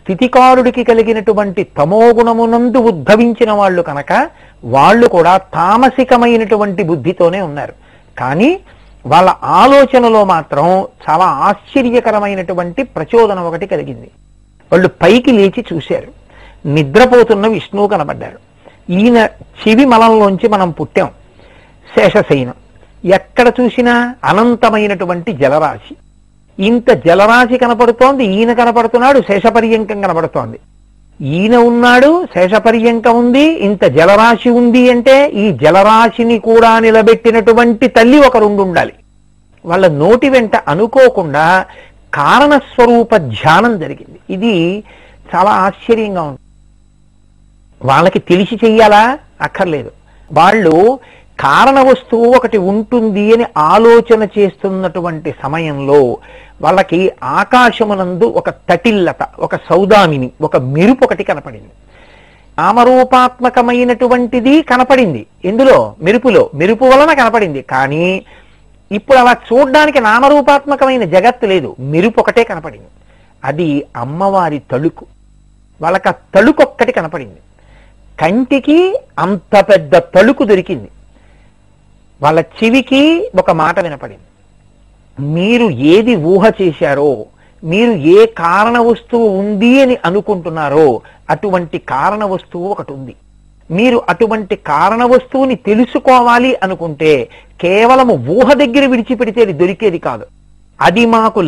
స్థితికారుడికి కలిగినటువంటి తమోగుణమునందు ఉద్భవించిన వాళ్ళు కనుక వాళ్ళు కూడా తామసికమైనటువంటి బుద్ధితోనే ఉన్నారు. కానీ వాళ్ళ ఆలోచనలో మాత్రం చాలా ఆశ్చర్యకరమైనటువంటి ప్రచోదనం ఒకటి కలిగింది. వాళ్ళు పైకి లేచి చూశారు. నిద్రపోతున్న విష్ణువు కనబడ్డారు. ఈయన చెవి మలంలోంచి మనం పుట్టాం. శేషశయనం. ఎక్కడ చూసినా అనంతమైనటువంటి జలరాశి. ఇంత జలరాశి కనపడుతోంది, ఈయన కనపడుతున్నాడు, శేషపర్యంకం కనపడుతోంది. ఈయన ఉన్నాడు, శేషపర్యంకం ఉంది, ఇంత జలరాశి ఉంది అంటే ఈ జలరాశిని కూడా నిలబెట్టినటువంటి తల్లి ఒకరుండి ఉండాలి. వాళ్ళ నోటి వెంట అనుకోకుండా కారణస్వరూప ధ్యానం జరిగింది. ఇది చాలా ఆశ్చర్యంగా ఉంది. వాళ్ళకి తెలిసి చెయ్యాలా? అక్కర్లేదు. వాళ్ళు కారణ వస్తువు ఒకటి ఉంటుంది అని ఆలోచన చేస్తున్నటువంటి సమయంలో వాళ్ళకి ఆకాశమునందు ఒక తటిల్లత, ఒక సౌదామిని, ఒక మెరుపు ఒకటి కనపడింది. నామరూపాత్మకమైనటువంటిది కనపడింది. ఎందులో? మెరుపులో. మెరుపు వలన కనపడింది. కానీ ఇప్పుడు అలా చూడ్డానికి నామరూపాత్మకమైన జగత్తు లేదు, మెరుపు ఒకటే కనపడింది. అది అమ్మవారి తళుకు. వాళ్ళకి ఆ తళుకొక్కటి కనపడింది. కంటికి అంత పెద్ద తళుకు దొరికింది. వాళ్ళ చెవికి ఒక మాట వినపడింది. మీరు ఏది ఊహ చేశారో, మీరు ఏ కారణ వస్తువు ఉంది అని అనుకుంటున్నారో అటువంటి కారణ వస్తువు ఒకటి ఉంది. మీరు అటువంటి కారణ వస్తువుని తెలుసుకోవాలి అనుకుంటే కేవలము ఊహ దగ్గర విడిచిపెడితే అది దొరికేది కాదు. అది మాకు